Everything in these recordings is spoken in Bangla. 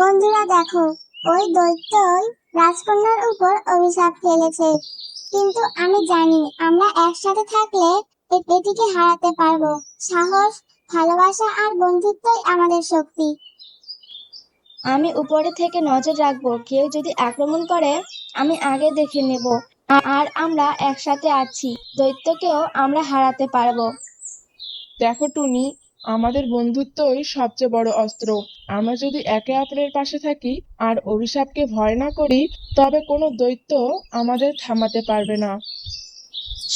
বন্ধুরা দেখো, ওই দৈত্যই রাজকন্যার উপর অভিশাপ ফেলেছে। কিন্তু আমি জানি আমরা একসাথে থাকলে এটিকে হারাতে পারবো। সাহস, ভালোবাসা আর বন্ধুত্বই আমাদের শক্তি। আমি উপরে থেকে নজর রাখবো, কেউ যদি আক্রমণ করে আমি আগে দেখে নেব। আর আমরা একসাথে আছি, দৈত্যকেও আমরা হারাতে পারবো। দেখো টুনি, আমাদের বন্ধুত্বই সবচেয়ে বড় অস্ত্র। আমরা যদি একে অপরের পাশে থাকি আর অভিশাপকে ভয় না করি, তবে কোনো দৈত্য আমাদের থামাতে পারবে না।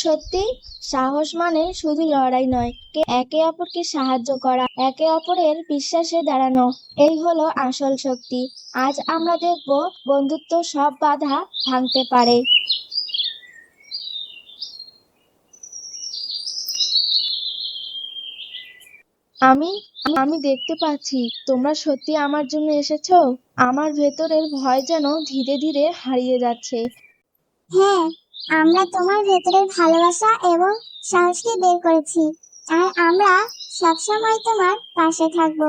সত্যি, সাহস মানে শুধু লড়াই নয়, একে অপরকে সাহায্য করা, একে অপরের বিশ্বাসে দাঁড়ানো, এই হলো আসল শক্তি। আজ আমরা দেখব বন্ধুত্ব সব বাধা ভাঙতে পারে। আমি আমি দেখতে পাচ্ছি তোমরা সত্যি আমার জন্য এসেছো। আমার ভেতরের ভয় যেন ধীরে ধীরে হারিয়ে যাচ্ছে। হ্যাঁ, আমরা তোমার ভেতরের ভালোবাসা এবং সাহসকে বের করেছি, আর আমরা সবসময় তোমার পাশে থাকবো।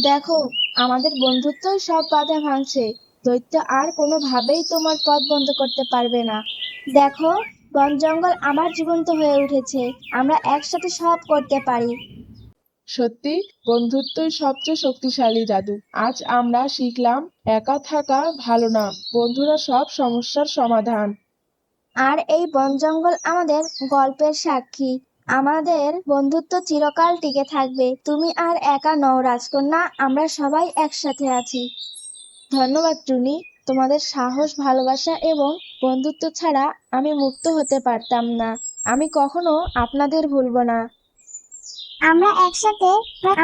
দেখো, আমাদের বন্ধুত্বই সব বাধা ভাঙছে। দৈত্য আর কোনোভাবেই তোমার পথ বন্ধ করতে পারবে না। দেখো, বন জঙ্গল আবার জীবন্ত হয়ে উঠেছে। আমরা একসাথে সব করতে পারি। সত্যি, বন্ধুত্বই সবচেয়ে শক্তিশালী জাদু। আজ আমরা শিখলাম একা থাকা ভালো না, বন্ধুরা সব সমস্যার সমাধান। আর এই বন জঙ্গল আমাদের গল্পের সাক্ষী। আমাদের বন্ধুত্ব চিরকাল টিকে থাকবে। তুমি আর একা নও রাজকন্যা, আমরা সবাই একসাথে আছি। ধন্যবাদ টুনি, তোমাদের সাহস, ভালোবাসা এবং বন্ধুত্ব ছাড়া আমি মুক্ত হতে পারতাম না। আমি কখনো আপনাদের ভুলবো না। আমরা একসাথে,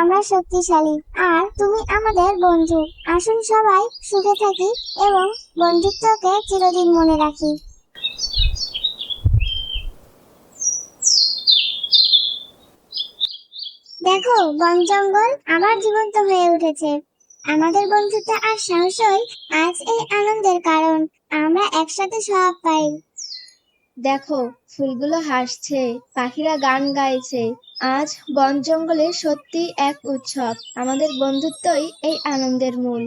আমরা শক্তিশালী, আর তুমি আমাদের বন্ধু। আসুন সবাই সুখে থাকি এবং বন্ধুত্বকে চিরদিন মনে রাখি। দেখো, বন জঙ্গল আবার জীবন্ত হয়ে উঠেছে। আমাদের বন্ধুত্ব আর সাহসই আজ এই আনন্দের কারণ। আমরা একসাথে সব পাই। দেখো, ফুলগুলো হাসছে, পাখিরা গান গাইছে। আজ বন জঙ্গলে সত্যি এক উৎসব। আমাদের বন্ধুত্বই এই আনন্দের মূল।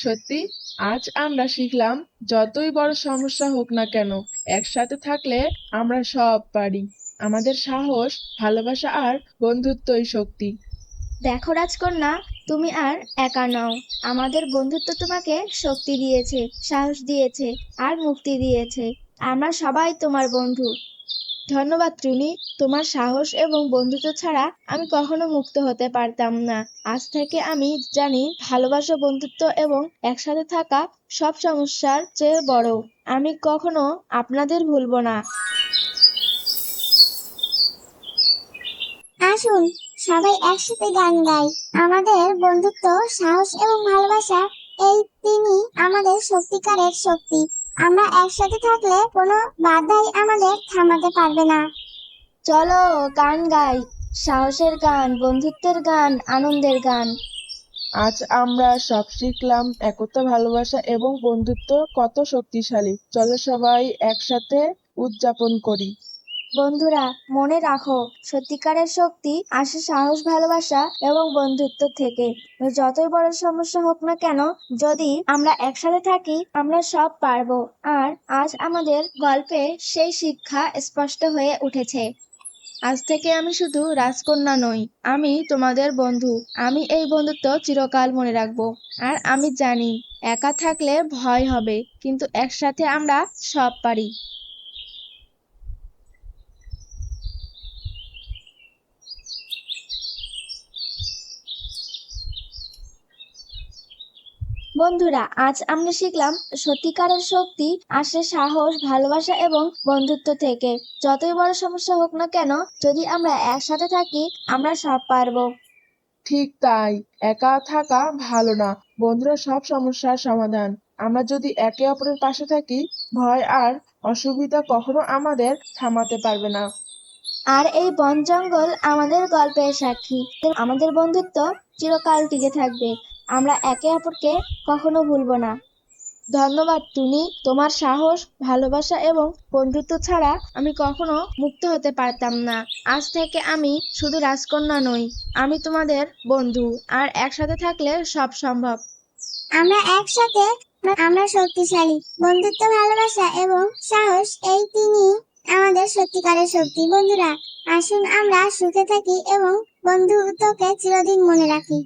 সত্যি, আজ আমরা শিখলাম যতই বড় সমস্যা হোক না কেন, একসাথে থাকলে আমরা সব পারি। আমাদের সাহস, ভালোবাসা আর বন্ধুত্বই শক্তি। দেখো রাজকন্যা, তুমি আর একা নও। আমাদের বন্ধুত্ব তোমাকে শক্তি দিয়েছে, সাহস দিয়েছে আর মুক্তি দিয়েছে। আমরা সবাই তোমার বন্ধু। ধন্যবাদ টুনি, তোমার সাহস এবং বন্ধুত্ব ছাড়া আমি কখনো মুক্ত হতে পারতাম না। আজ থেকে আমি জানি ভালোবাসা, বন্ধুত্ব এবং একসাথে থাকা সব সমস্যার চেয়ে বড়। আমি কখনো আপনাদের ভুলবো না। আসুন সবাই একসাথে গান গাই। আমাদের বন্ধুত্ব, সাহস এবং ভালোবাসা, এই তিনই আমাদের সত্যিকারের শক্তি। আমরা একসাথে থাকলে কোনো বাধাই আমাদের থামাতে পারবে না। চলো গান গাই, সাহসের গান, বন্ধুত্বের গান, আনন্দের গান। আজ আমরা সব শিখলাম একতা, ভালোবাসা এবং বন্ধুত্ব কত শক্তিশালী। চলো সবাই একসাথে উদযাপন করি। বন্ধুরা, মনে রাখো, সত্যিকারের শক্তি আসে সাহস, ভালোবাসা এবং বন্ধুত্ব থেকে। যতই বড় সমস্যা হোক না কেন, যদি আমরা একসাথে থাকি আমরা সব পারবো। আর আজ আমাদের গল্পে সেই শিক্ষা স্পষ্ট হয়ে উঠেছে। আজ থেকে আমি শুধু রাজকন্যা নই, আমি তোমাদের বন্ধু। আমি এই বন্ধুত্ব চিরকাল মনে রাখবো। আর আমি জানি একা থাকলে ভয় হবে, কিন্তু একসাথে আমরা সব পারি। বন্ধুরা, আজ আমরা শিখলাম সত্যিকারের শক্তি আসে সাহস, ভালোবাসা এবং বন্ধুত্ব থেকে। যতই বড় সমস্যা হোক না কেন, যদি আমরা একসাথে থাকি আমরা সব পারবো। ঠিক তাই, একা থাকা ভালো না, বন্ধুরা সব সমস্যার সমাধান। আমরা যদি একে অপরের পাশে থাকি, ভয় আর অসুবিধা কখনো আমাদের থামাতে পারবে না। আর এই বন জঙ্গল আমাদের গল্পের সাক্ষী। আমাদের বন্ধুত্ব চিরকাল টিকে থাকবে। আমরা একে অপরকে কখনো ভুলবো না। ধন্যবাদ টুনি, তোমার সাহস, ভালোবাসা এবং বন্ধুত্ব ছাড়া আমি কখনো মুক্ত হতে পারতাম না। আজ থেকে আমি শুধু রাজকন্যা নই, আমি তোমাদের বন্ধু। আর একসাথে থাকলে সব সম্ভব। আমরা একসাথে, আমরা শক্তিশালী। বন্ধুত্ব, ভালোবাসা এবং সাহস, এই তিনই আমাদের সত্যিকারের শক্তি। বন্ধুরা, আসুন আমরা সুখে থাকি এবং বন্ধুত্বকে চিরদিন মনে রাখি।